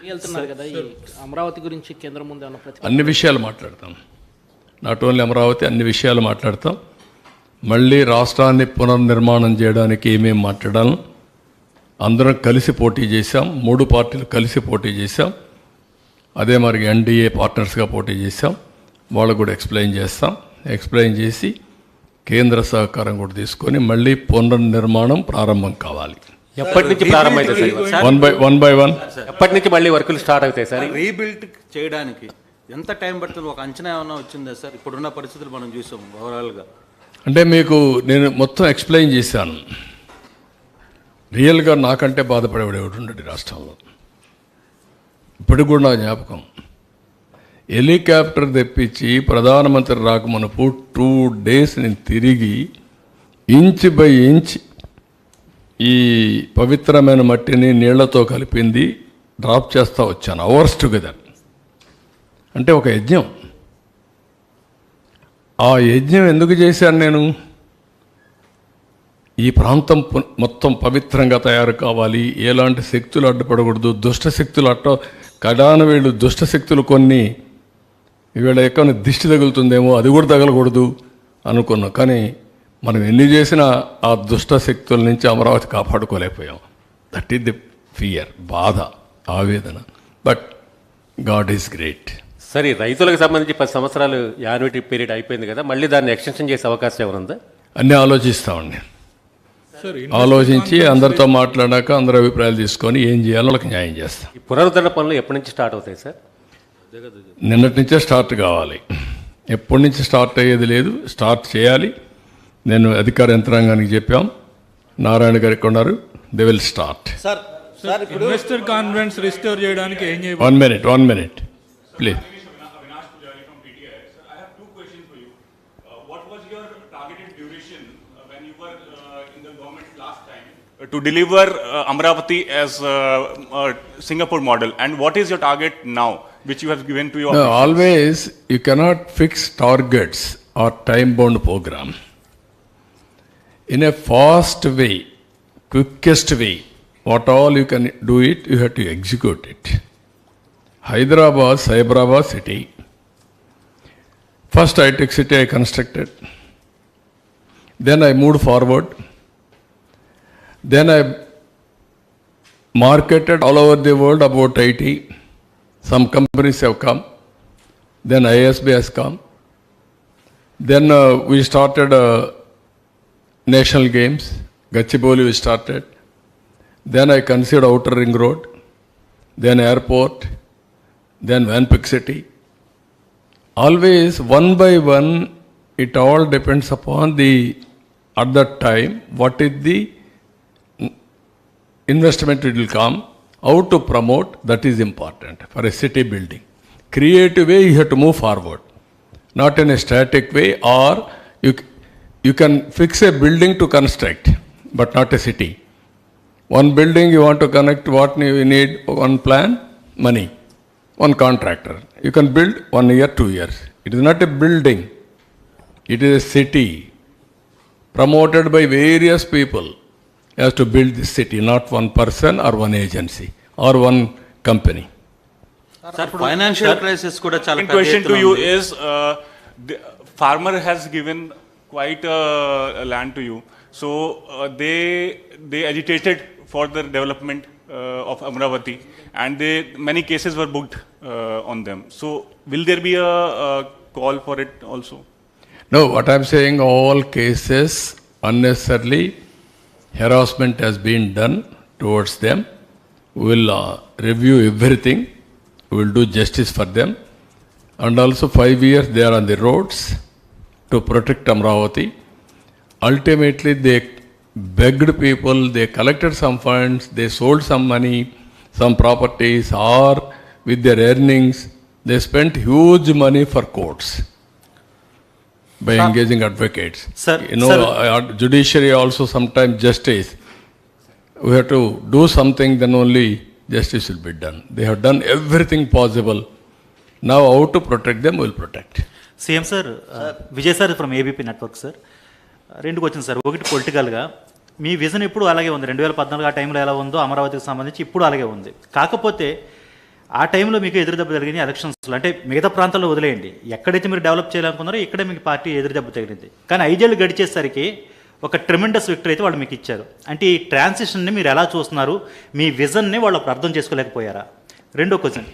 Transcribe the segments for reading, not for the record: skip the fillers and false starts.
వెళ్తున్నారు కదా, ఈ అమరావతి గురించి కేంద్రం ముందు ఏమన్నా అన్ని విషయాలు మాట్లాడతాం. నాట్ ఓన్లీ అమరావతి, అన్ని విషయాలు మాట్లాడతాం. మళ్ళీ రాష్ట్రాన్ని పునర్నిర్మాణం చేయడానికి ఏమేమి మాట్లాడాలి, అందరం కలిసి పోటీ చేశాం. 3 పార్టీలు కలిసి పోటీ చేశాం. అదే మరి ఎన్డీఏ పార్ట్నర్స్గా పోటీ చేశాం. వాళ్ళకు కూడా ఎక్స్ప్లెయిన్ చేస్తాం. ఎక్స్ప్లెయిన్ చేసి కేంద్ర సహకారం కూడా తీసుకొని మళ్ళీ పునర్నిర్మాణం ప్రారంభం కావాలి. ఎప్పటి నుంచి ప్రారంభమైతే సార్? వన్ బై వన్ ఎప్పటి నుంచి మళ్ళీ వర్కులు స్టార్ట్ అవుతాయి సార్? రీబిల్డ్ చేయడానికి ఎంత టైం పడుతుంది? ఒక అంచనా ఏమైనా వచ్చిందా సార్? ఇప్పుడున్న పరిస్థితులు మనం చూసాం ఓవరాల్గా. అంటే మీకు నేను మొత్తం ఎక్స్ప్లెయిన్ చేశాను. రియల్గా నాకంటే బాధపడేవాడు ఎవడు ఉండడు రాష్ట్రంలో. ఇప్పటికి కూడా నా జ్ఞాపకం, హెలికాప్టర్ తెప్పించి ప్రధానమంత్రి రాకమునుపు 2 days నేను తిరిగి ఇంచ్ బై ఇంచ్ ఈ పవిత్రమైన మట్టిని నీళ్లతో కలిపింది డ్రాప్ చేస్తూ వచ్చాను, అవర్స్ టుగెదర్. అంటే ఒక యజ్ఞం. ఆ యజ్ఞం ఎందుకు చేశాను నేను? ఈ ప్రాంతం మొత్తం పవిత్రంగా తయారు కావాలి, ఎలాంటి శక్తులు అడ్డుపడకూడదు, దుష్ట శక్తులు కడాన వీళ్ళు దుష్ట శక్తులు కొన్ని ఈవేళ ఎక్కడ దిష్టి తగులుతుందేమో, అది కూడా తగలకూడదు అనుకున్నాం. కానీ మనం ఎన్ని చేసినా ఆ దుష్ట శక్తుల నుంచి అమరావతి కాపాడుకోలేకపోయాం. దట్ ఈస్ ది ఫియర్, బాధ, ఆవేదన. But god is great. సరే, రైతులకు సంబంధించి 10 సంవత్సరాలు యాన్యుటీ పీరియడ్ అయిపోయింది కదా, మళ్ళీ దాన్ని ఎక్స్టెన్షన్ చేసే అవకాశం ఏమైనా? అన్నీ ఆలోచిస్తామండి. ఆలోచించి అందరితో మాట్లాడాక అందరి అభిప్రాయాలు తీసుకొని ఏం చేయాలో వాళ్ళకి న్యాయం చేస్తాం. ఈ పునరుద్ధరణ పనులు ఎప్పటి నుంచి స్టార్ట్ అవుతాయి సార్? నిన్నటి నుంచే స్టార్ట్ కావాలి. ఎప్పటి నుంచి స్టార్ట్ అయ్యేది లేదు, స్టార్ట్ చేయాలి. నేను అధికార యంత్రాంగానికి చెప్పాం, నారాయణ గారికి ఉన్నారు, they will start. Investor confidence restore చేయడానికి ఏం చేయాలి? One minute please. To deliver Amravati as Singapore model, and what is your target now which you have given to your officials? Always you cannot fix targets or time bound program. In a fast way, quickest way, what all you can do it, you have to execute it. Hyderabad, Cyberabad city, first high-tech city I constructed, then I moved forward. Then I marketed all over the world about IT. Some companies have come. Then ISB has come. Then we started national games. Gachibowli we started. Then I considered outer ring road. Then airport. Then Vanpik city. Always one by one, it all depends upon at that time, what is the investment it will come, how to promote, that is important for a city building. Creative way you have to move forward, not in a static way, or you can fix a building to construct, but not a city. One building you want to connect, what you need? One plan, money, one contractor. You can build 1 year, 2 years. It is not a building, it is a city promoted by various people. Has to build this city, not one person or one agency or one company. Financial crisis కూడా చాలా Second question to you is, the farmer has given quite a land to you, so they agitated for the development of Amravati, and many cases were booked on them. So will there be a call for it also? No, what I am saying, all cases unnecessarily harassment has been done towards them. We will review everything. We will do justice for them. And also 5 years they are on the roads to protect Amravati. Ultimately they begged people, they collected some funds, they sold some money, some properties, or with their earnings, they spent huge money for courts. By engaging advocates. Sir, judiciary also sometimes justice. We have to do something, then only justice will be done. They have done everything possible. Now how to protect them, we will protect. CM sir, Vijay sir from ABP Network sir. 2 questions sir. ఒకటి పొలిటికల్గా మీ vision ఇప్పుడు అలాగే ఉంది, 2014 ఆ టైంలో ఎలా ఉందో అమరావతికి సంబంధించి ఇప్పుడు అలాగే ఉంది. కాకపోతే ఆ టైంలో మీకు ఎదురు దెబ్బ తగిలింది ఎలక్షన్స్లో, అంటే మిగతా ప్రాంతాల్లో వదిలేయండి, ఎక్కడైతే మీరు డెవలప్ చేయాలనుకున్నారో ఇక్కడే మీకు పార్టీ ఎదురు దెబ్బ తగిలింది. కానీ 5 ఏళ్ళు గడిచేసరికి ఒక ట్రెమెండస్ విక్టరీ అయితే వాళ్ళు మీకు ఇచ్చారు. అంటే ఈ ట్రాన్సిషన్ని మీరు ఎలా చూస్తున్నారు? మీ విజన్ని వాళ్ళు అప్పుడు అర్థం చేసుకోలేకపోయారా? రెండో క్వశ్చన్,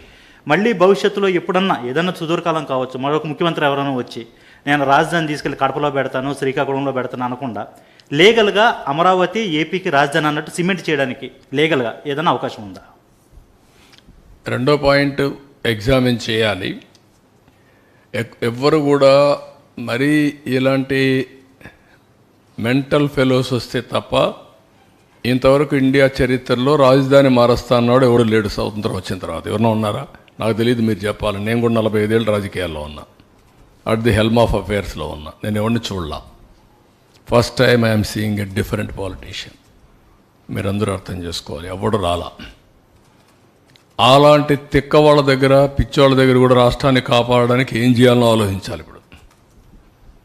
మళ్ళీ భవిష్యత్తులో ఎప్పుడన్నా ఏదన్నా సుదూరకాలం కావచ్చు, మరొక ముఖ్యమంత్రి ఎవరైనా వచ్చి నేను రాజధాని తీసుకెళ్ళి కడపలో పెడతాను, శ్రీకాకుళంలో పెడతాను అనకుండా లీగల్గా అమరావతి ఏపీకి రాజధాని అన్నట్టు సిమెంట్ చేయడానికి లీగల్గా ఏదైనా అవకాశం ఉందా? రెండో పాయింట్ ఎగ్జామిన్ చేయాలి. ఎవ్వరు కూడా మరీ ఇలాంటి మెంటల్ ఫెలోస్ వస్తే తప్ప ఇంతవరకు ఇండియా చరిత్రలో రాజధాని మారుస్తా అన్నాడు ఎవడు లేడు. స్వతంత్రం వచ్చిన తర్వాత ఎవరన్నా ఉన్నారా? నాకు తెలియదు, మీరు చెప్పాలి. నేను కూడా 45 ఏళ్ళు రాజకీయాల్లో ఉన్నా, అట్ ది హెల్మ్ ఆఫ్ అఫేర్స్లో ఉన్నా. నేను ఎవరిని చూడలా. First time I'm seeing a different politician. మీరందరూ అర్థం చేసుకోవాలి, ఎవడు రాలా. అలాంటి తిక్క వాళ్ళ దగ్గర, పిచ్చోళ్ళ దగ్గర కూడా రాష్ట్రాన్ని కాపాడడానికి ఏం చేయాలో ఆలోచించాలి ఇప్పుడు.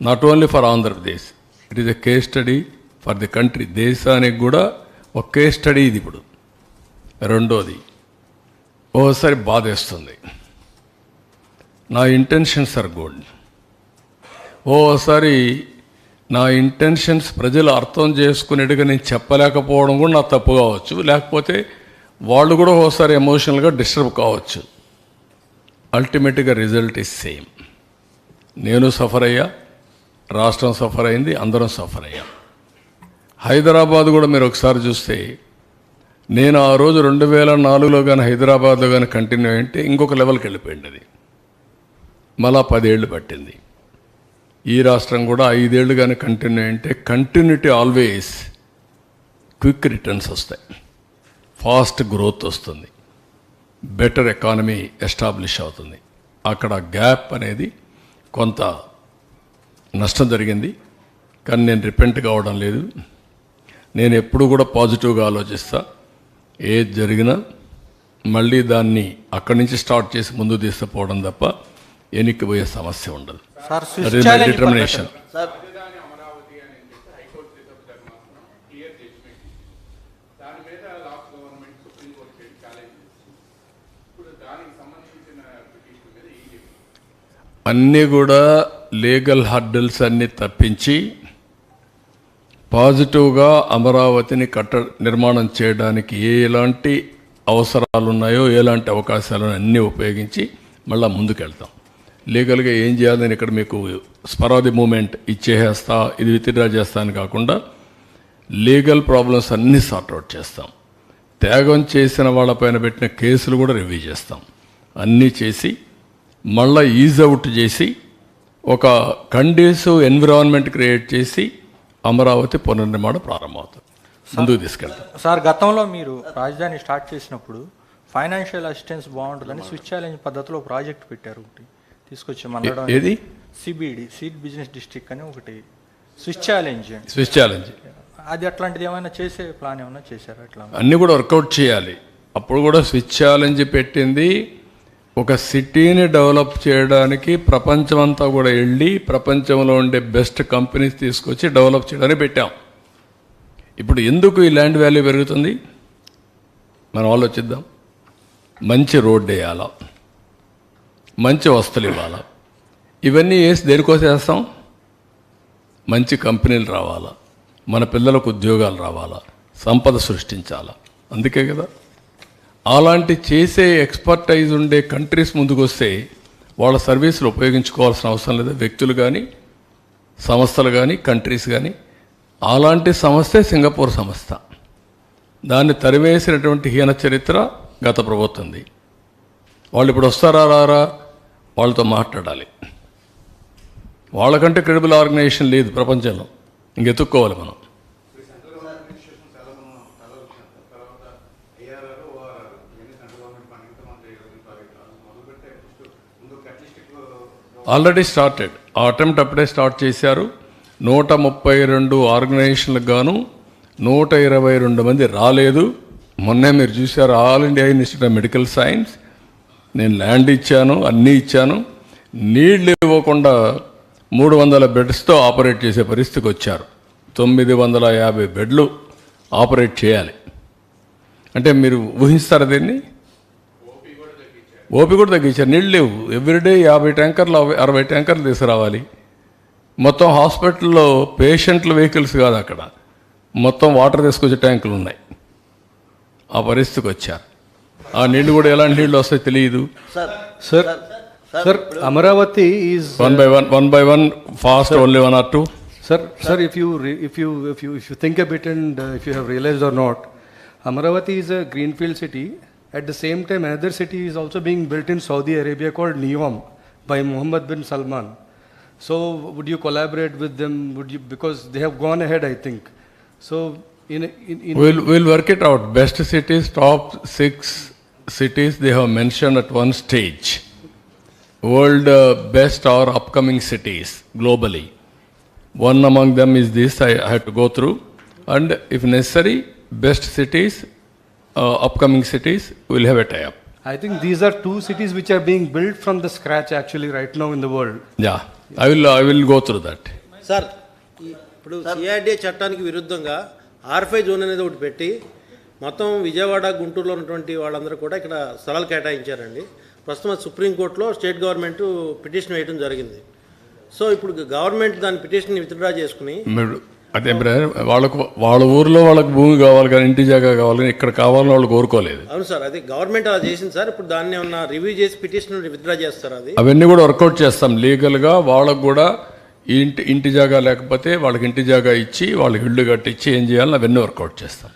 Not only for Andhra Pradesh, it is a case study for the country. దేశానికి కూడా ఒక కేస్ స్టడీ ఇది ఇప్పుడు. రెండోది, ఓసారి బాధేస్తుంది. నా ఇంటెన్షన్స్ ఆర్ గుడ్. ఓసారి నా ఇంటెన్షన్స్ ప్రజలు అర్థం చేసుకునేట్టుగా నేను చెప్పలేకపోవడం కూడా నా తప్పు కావచ్చు, లేకపోతే వాళ్ళు కూడా ఒకసారి ఎమోషనల్గా డిస్టర్బ్ కావచ్చు. అల్టిమేట్గా రిజల్ట్ ఈజ్ సేమ్. నేను సఫర్ అయ్యా, రాష్ట్రం సఫర్ అయింది, అందరం సఫర్ అయ్యాం. హైదరాబాద్ కూడా మీరు ఒకసారి చూస్తే, నేను ఆ రోజు 2004లో కానీ హైదరాబాద్లో కానీ కంటిన్యూ అయింటే ఇంకొక లెవెల్కి వెళ్ళిపోయింది. అది మళ్ళా 10 ఏళ్ళు పట్టింది. ఈ రాష్ట్రం కూడా 5 ఏళ్ళు కానీ కంటిన్యూ అయింటే కంటిన్యూటీ ఆల్వేస్ క్విక్ రిటర్న్స్ వస్తాయి, ఫాస్ట్ గ్రోత్ వస్తుంది, బెటర్ ఎకానమీ ఎస్టాబ్లిష్ అవుతుంది. అక్కడ గ్యాప్ అనేది కొంత నష్టం జరిగింది, కానీ నేను రిపెంట్ కావడం లేదు. నేను ఎప్పుడు కూడా పాజిటివ్గా ఆలోచిస్తా. ఏది జరిగినా మళ్ళీ దాన్ని అక్కడి నుంచి స్టార్ట్ చేసి ముందు తీసుకుపోవడం తప్ప ఎన్నికపోయే సమస్య ఉండదు. డిటర్మినేషన్. అన్నీ కూడా లీగల్ హర్డల్స్ అన్నీ తప్పించి పాజిటివ్గా అమరావతిని నిర్మాణం చేయడానికి ఎలాంటి అవసరాలు ఉన్నాయో, ఎలాంటి అవకాశాలు అన్నీ ఉపయోగించి మళ్ళీ ముందుకెళ్తాం. లీగల్గా ఏం చేయాలి, నేను ఇక్కడ మీకు స్పరాది మూమెంట్ ఇచ్చేస్తా, ఇది విత్డ్రా చేస్తా అని కాకుండా లీగల్ ప్రాబ్లమ్స్ అన్నీ సార్ట్అవుట్ చేస్తాం. త్యాగం చేసిన వాళ్ళపైన పెట్టిన కేసులు కూడా రివ్యూ చేస్తాం. అన్నీ చేసి మళ్ళీ ఈజ్ అవుట్ చేసి ఒక కండ్యూసివ్ ఎన్విరాన్మెంట్ క్రియేట్ చేసి అమరావతి పునర్నిర్మాణం ప్రారంభమవుతుంది, ముందుకు తీసుకెళ్తాం. సార్, గతంలో మీరు రాజధాని స్టార్ట్ చేసినప్పుడు ఫైనాన్షియల్ అసిస్టెన్స్ బాగుంటుందని స్విచ్ ఛాలెంజ్ పద్ధతిలో ప్రాజెక్ట్ పెట్టారు, ఒకటి తీసుకొచ్చి మన ఏది సిబిడి సీడ్ బిజినెస్ డిస్ట్రిక్ట్ అని ఒకటి స్విచ్ ఛాలెంజ్. అది అట్లాంటిది ఏమైనా చేసే ప్లాన్ ఏమైనా చేశారా? అట్లా అన్నీ కూడా వర్కౌట్ చేయాలి. అప్పుడు కూడా స్విచ్ ఛాలెంజ్ పెట్టింది ఒక సిటీని డెవలప్ చేయడానికి, ప్రపంచమంతా కూడా వెళ్ళి ప్రపంచంలో ఉండే బెస్ట్ కంపెనీస్ తీసుకొచ్చి డెవలప్ చేయడానికి పెట్టాం. ఇప్పుడు ఎందుకు ఈ ల్యాండ్ వాల్యూ పెరుగుతుంది మనం ఆలోచిద్దాం. మంచి రోడ్డు వేయాలా, మంచి వస్తువులు ఇవ్వాలా, ఇవన్నీ వేసి దేనికోసం వేస్తాం? మంచి కంపెనీలు రావాలా, మన పిల్లలకు ఉద్యోగాలు రావాలా, సంపద సృష్టించాలా. అందుకే కదా అలాంటి చేసే ఎక్స్పర్టైజ్ ఉండే కంట్రీస్ ముందుకు వస్తే వాళ్ళ సర్వీసులు ఉపయోగించుకోవాల్సిన అవసరం లేదు. వ్యక్తులు కానీ, సంస్థలు కానీ, కంట్రీస్ కానీ. అలాంటి సంస్థే సింగపూర్ సంస్థ. దాన్ని తరివేసినటువంటి హీన చరిత్ర గత ప్రభుత్వంది. వాళ్ళు ఇప్పుడు వస్తారా రారా, వాళ్ళతో మాట్లాడాలి. వాళ్ళకంటే క్రెడిబుల్ ఆర్గనైజేషన్ లేదు ప్రపంచంలో, ఇంకెత్తుక్కోవాలి మనం. Already started. ఆ అటెంప్ట్ అప్పుడే స్టార్ట్ చేశారు. 132 ఆర్గనైజేషన్లకు గాను 122 మంది రాలేదు. మొన్నే మీరు చూశారు, all India institute of medical science. నేను ల్యాండ్ ఇచ్చాను, అన్నీ ఇచ్చాను. నీళ్లు ఇవ్వకుండా 300 బెడ్స్తో ఆపరేట్ చేసే పరిస్థితికి వచ్చారు. 950 బెడ్లు ఆపరేట్ చేయాలి అంటే మీరు ఊహిస్తారా దీన్ని? ఓపి కూడా తగ్గించారు, నీళ్ళు లేవు. ఎవ్రీడే 50 ట్యాంకర్లు 60 ట్యాంకర్లు తీసుకురావాలి. మొత్తం హాస్పిటల్లో పేషెంట్ల వెహికల్స్ కాదు, అక్కడ మొత్తం వాటర్ తీసుకొచ్చే ట్యాంకులు ఉన్నాయి. ఆ పరిస్థితికి వచ్చారు. ఆ నీళ్లు కూడా ఎలాంటి నీళ్ళు వస్తాయో తెలియదు. Sir, Amaravati is one by one fast, only 1 or 2. sir. If you think a bit and if you have realized or not, Amaravati is a greenfield city. At the same time, another city is also being built in Saudi Arabia called Neom by Mohammed bin Salman. So, would you collaborate with them? Would you, because they have gone ahead, I think. So, in We'll work it out. Best cities, top 6 cities they have mentioned at one stage. World best or upcoming cities globally. One among them is this I had to go through, and if necessary, best cities, upcoming cities, we'll have a tie-up. I think these are 2 cities which are being built from the scratch actually right now in the world. Yeah, I will go through that. Sir ఇప్పుడు CRDA చట్టానికి విరుద్ధంగా R5 zone అనేది ఒకటి పెట్టి మొత్తం విజయవాడ గుంటూరులో ఉన్నటువంటి వాళ్ళందరూ కూడా ఇక్కడ స్థలాలు కేటాయించారండి. ప్రస్తుతం సుప్రీంకోర్టులో స్టేట్ గవర్నమెంట్ పిటిషన్ వేయడం జరిగింది. సో ఇప్పుడు గవర్నమెంట్ దాని పిటిషన్ విత్డ్రా చేసుకుని అదే వాళ్ళ ఊర్లో వాళ్ళకి భూమి కావాలి కానీ ఇంటి జాగా కావాలి కానీ ఇక్కడ కావాలని వాళ్ళు కోరుకోలేదు. అవును సార్, అదే గవర్నమెంట్ అలా చేసింది సార్. ఇప్పుడు దాన్ని ఏమన్నా రివ్యూ చేసి పిటిషన్ విత్డ్రా చేస్తారు? అది అవన్నీ కూడా వర్కౌట్ చేస్తాం లీగల్గా. వాళ్ళకు కూడా ఇంటి జాగా లేకపోతే వాళ్ళకి ఇంటి జాగా ఇచ్చి వాళ్ళకి ఇళ్ళు కట్టించి ఏం చేయాలని అవన్నీ వర్కౌట్ చేస్తాం.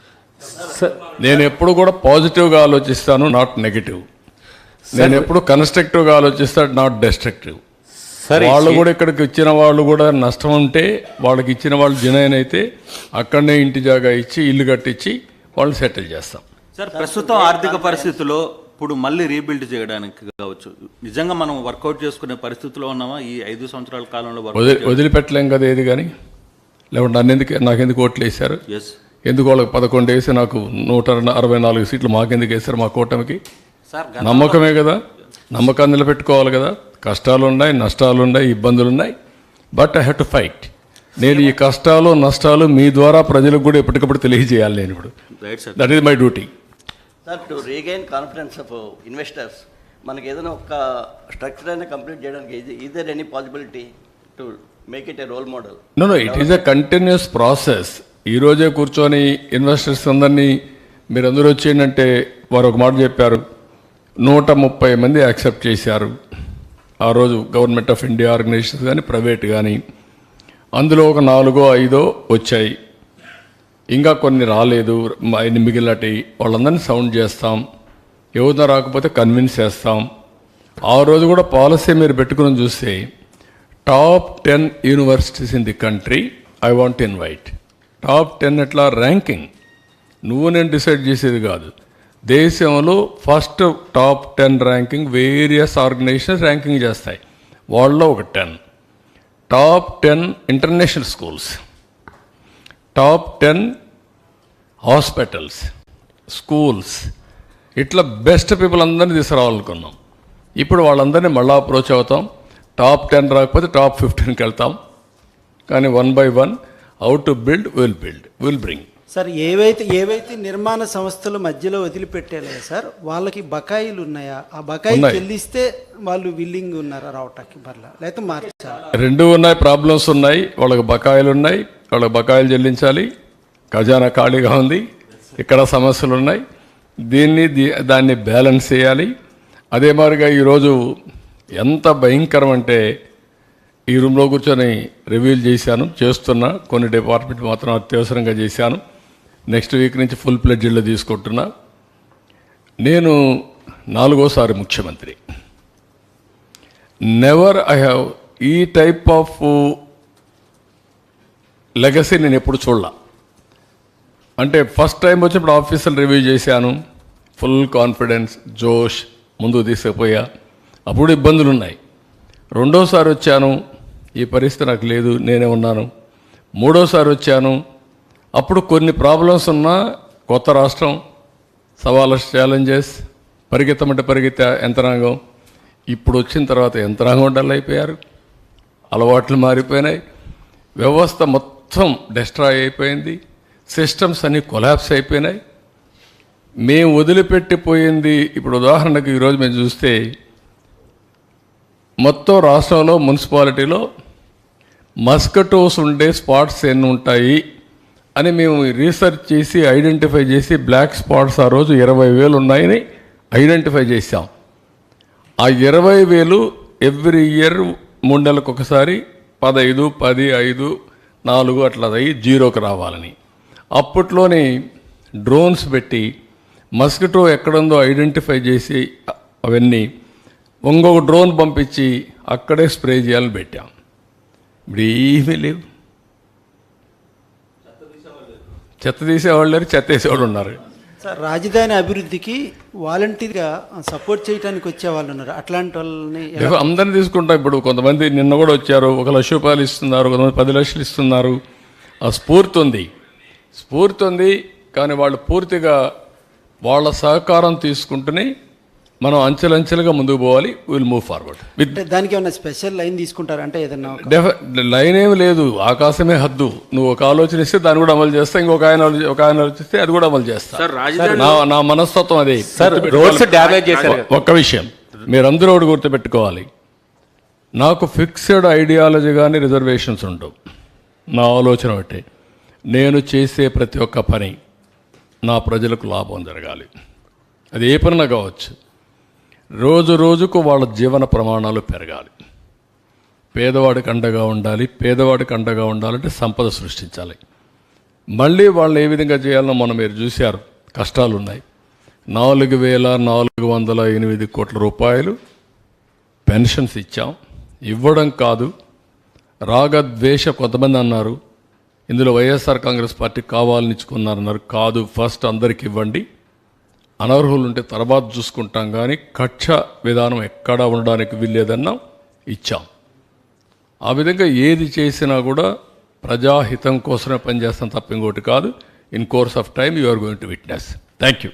నేను ఎప్పుడు కూడా పాజిటివ్గా ఆలోచిస్తాను, నాట్ నెగిటివ్. నేను ఎప్పుడు కన్స్ట్రక్టివ్గా ఆలోచిస్తాను, నాట్ డెస్ట్రక్టివ్. వాళ్ళు కూడా ఇక్కడికి ఇచ్చిన వాళ్ళు కూడా నష్టం ఉంటే వాళ్ళకి ఇచ్చిన వాళ్ళు జనైన్ అయితే అక్కడనే ఇంటి జాగా ఇచ్చి ఇల్లు కట్టించి వాళ్ళు సెటిల్ చేస్తాం. సార్, ప్రస్తుతం ఆర్థిక పరిస్థితుల్లో ఇప్పుడు మళ్ళీ రీబిల్డ్ చేయడానికి కావచ్చు, నిజంగా మనం వర్కౌట్ చేసుకునే పరిస్థితిలో ఉన్నామా? ఈ 5 సంవత్సరాల కాలంలో వదిలిపెట్టలేం కదా ఏది కానీ. లేకుంటే నాకెందుకు ఓట్లు వేశారు? ఎస్, ఎందుకు వాళ్ళకి 11 వేసి నాకు 164 సీట్లు మాకెందుకు వేశారు? మా కూటమికి నమ్మకమే కదా, నమ్మకాన్ని నిలబెట్టుకోవాలి కదా. కష్టాలు ఉన్నాయి, నష్టాలు ఉన్నాయి, ఇబ్బందులు ఉన్నాయి, but I have to fight. నేను ఈ కష్టాలు నష్టాలు మీ ద్వారా ప్రజలకు కూడా ఎప్పటికప్పుడు తెలియజేయాలి. నేను ఇప్పుడు that is my duty. Sir, to regain confidence of investors మనకి ఏదైనా ఒక స్ట్రక్చర్ అయినా కంప్లీట్ చేయడానికి is there any possibility to make it a role model? No, it is a continuous process. ఈరోజే కూర్చొని ఇన్వెస్టర్స్ అందరినీ మీరందరూ వచ్చేయంటే వారు ఒక మాట చెప్పారు, 130 మంది యాక్సెప్ట్ చేశారు ఆ రోజు. గవర్నమెంట్ ఆఫ్ ఇండియా ఆర్గనైజేషన్స్ కానీ ప్రైవేట్ కానీ. అందులో ఒక 4-5 వచ్చాయి, ఇంకా కొన్ని రాలేదు. మిగిలినటి వాళ్ళందరినీ సౌండ్ చేస్తాం, ఎవరితో రాకపోతే కన్విన్స్ చేస్తాం. ఆ రోజు కూడా పాలసీ మీరు పెట్టుకుని చూస్తే top 10 universities in the country I want invite. Top 10 ఎట్లా ర్యాంకింగ్ నువ్వు నేను డిసైడ్ చేసేది కాదు. దేశంలో first top 10 ranking various organisations ranking చేస్తాయి. వాళ్ళలో ఒక 10 top 10 international schools, top 10 hospitals, schools, ఇట్లా బెస్ట్ పీపుల్ అందరినీ తీసుకురావాలనుకున్నాం. ఇప్పుడు వాళ్ళందరినీ మళ్ళీ అప్రోచ్ అవుతాం. టాప్ 10 రాకపోతే టాప్ 15కి వెళ్తాం. కానీ 1 by 1 how to build will bring. Sir, ఏవైతే నిర్మాణ సంస్థల మధ్యలో వదిలిపెట్టారు సార్, వాళ్ళకి బకాయిలు ఉన్నాయా? ఆ బకాయి చెల్లిస్తే వాళ్ళు విల్లింగ్ ఉన్నారా రావటానికి మరలా, లేకపోతే మార్చాలి? 2 ఉన్నాయి. ప్రాబ్లమ్స్ ఉన్నాయి, వాళ్ళకి బకాయిలు ఉన్నాయి, వాళ్ళకి బకాయిలు చెల్లించాలి. ఖజానా ఖాళీగా ఉంది, ఇక్కడ సమస్యలు ఉన్నాయి. దాన్ని బ్యాలెన్స్ చేయాలి. అదే మాదిరిగా ఈరోజు ఎంత భయంకరం అంటే ఈ రూమ్లో కూర్చొని రివ్యూలు చేస్తున్నా. కొన్ని డిపార్ట్మెంట్ మాత్రం అత్యవసరంగా చేశాను. నెక్స్ట్ వీక్ నుంచి ఫుల్ ప్లెడ్జ్లో తీసుకుంటున్నా. నేను 4వ ముఖ్యమంత్రి. నెవర్ ఐ హ్యావ్ ఈ టైప్ ఆఫ్ లెగసీ నేను ఎప్పుడు చూడాల. అంటే ఫస్ట్ టైం వచ్చినప్పుడు ఆఫీసులు రివ్యూ చేశాను, ఫుల్ కాన్ఫిడెన్స్, జోష్, ముందుకు తీసుకుపోయా. అప్పుడు ఇబ్బందులు ఉన్నాయి. 2వసారి వచ్చాను, ఈ పరిస్థితి నాకు లేదు, నేనే ఉన్నాను. 3వసారి వచ్చాను, అప్పుడు కొన్ని ప్రాబ్లమ్స్ ఉన్నా, కొత్త రాష్ట్రం, సవాళ్ళ ఛాలెంజెస్, పరిగెత్తే యంత్రాంగం. ఇప్పుడు వచ్చిన తర్వాత యంత్రాంగం డల్ అయిపోయారు, అలవాట్లు మారిపోయినాయి, వ్యవస్థ మొత్తం డిస్ట్రాయ్ అయిపోయింది, సిస్టమ్స్ అన్నీ కొలాప్స్ అయిపోయినాయి. మేము వదిలిపెట్టిపోయింది ఇప్పుడు ఉదాహరణకు ఈరోజు మేము చూస్తే మొత్తం రాష్ట్రంలో మున్సిపాలిటీలో మస్కటోస్ ఉండే స్పాట్స్ ఎన్ని ఉంటాయి అని మేము రీసెర్చ్ చేసి ఐడెంటిఫై చేసి బ్లాక్ స్పాట్స్ ఆ రోజు 20,000 ఉన్నాయని ఐడెంటిఫై చేశాం. ఆ 20,000 ఎవ్రీ ఇయర్ 3 నెలలకు ఒకసారి 15, 10, 5, 4 అట్లా అయ్యి 0కి రావాలని అప్పట్లోనే డ్రోన్స్ పెట్టి మస్కిటో ఎక్కడుందో ఐడెంటిఫై చేసి అవన్నీ ఇంకొక డ్రోన్ పంపించి అక్కడే స్ప్రే చేయాలని పెట్టాం. ఇప్పుడు ఏమీ లేవు. చెత్త తీసేవాళ్ళు లేరు, చెత్త వేసేవాళ్ళు ఉన్నారు. సార్ రాజధాని అభివృద్ధికి వాలంటీర్గా సపోర్ట్ చేయడానికి వచ్చే వాళ్ళు ఉన్నారు. అట్లాంటి వాళ్ళని అందరినీ తీసుకుంటాం. ఇప్పుడు కొంతమంది నిన్న కూడా వచ్చారు, 1 లక్ష రూపాయలు ఇస్తున్నారు, కొంతమంది 10 లక్షలు ఇస్తున్నారు. ఆ స్ఫూర్తి ఉంది. కానీ వాళ్ళు పూర్తిగా వాళ్ళ సహకారం తీసుకుంటూనే మనం అంచెలంచెలుగా ముందుకు పోవాలి. Will move forward with. దానికి ఏమైనా స్పెషల్ లైన్ తీసుకుంటారంటే ఏదన్నా లైన్ ఏమి లేదు, ఆకాశమే హద్దు. నువ్వు ఒక ఆలోచన ఇస్తే దాన్ని కూడా అమలు చేస్తా, ఒక ఆయన ఆలోచిస్తే అది కూడా అమలు చేస్తా. నా మనస్తత్వం అదే. ఒక్క విషయం మీరందరూ ఒకటి గుర్తుపెట్టుకోవాలి, నాకు ఫిక్స్డ్ ఐడియాలజీ కానీ రిజర్వేషన్స్ ఉండవు. నా ఆలోచన ఒకటే, నేను చేసే ప్రతి ఒక్క పని నా ప్రజలకు లాభం జరగాలి. అది ఏ పనినా కావచ్చు. రోజు రోజుకు వాళ్ళ జీవన ప్రమాణాలు పెరగాలి. పేదవాడికి అండగా ఉండాలంటే సంపద సృష్టించాలి. మళ్ళీ వాళ్ళని ఏ విధంగా చేయాలనో మనం మీరు చూశారు, కష్టాలు ఉన్నాయి. 4,408 కోట్ల రూపాయలు పెన్షన్స్ ఇచ్చాం. ఇవ్వడం కాదు, రాగద్వేష కొంతమంది అన్నారు, ఇందులో వైఎస్ఆర్ కాంగ్రెస్ పార్టీ కావాలని ఇచ్చుకున్నారన్నారు. కాదు, ఫస్ట్ అందరికి ఇవ్వండి, అనర్హులు ఉంటే తర్వాత చూసుకుంటాం, కానీ కక్ష విధానం ఎక్కడా ఉండడానికి వీల్లేదన్నాం, ఇచ్చాం. ఆ విధంగా ఏది చేసినా కూడా ప్రజాహితం కోసమే పనిచేస్తాం తప్ప ఇంకోటి కాదు. In course of time you are going to witness. Thank you.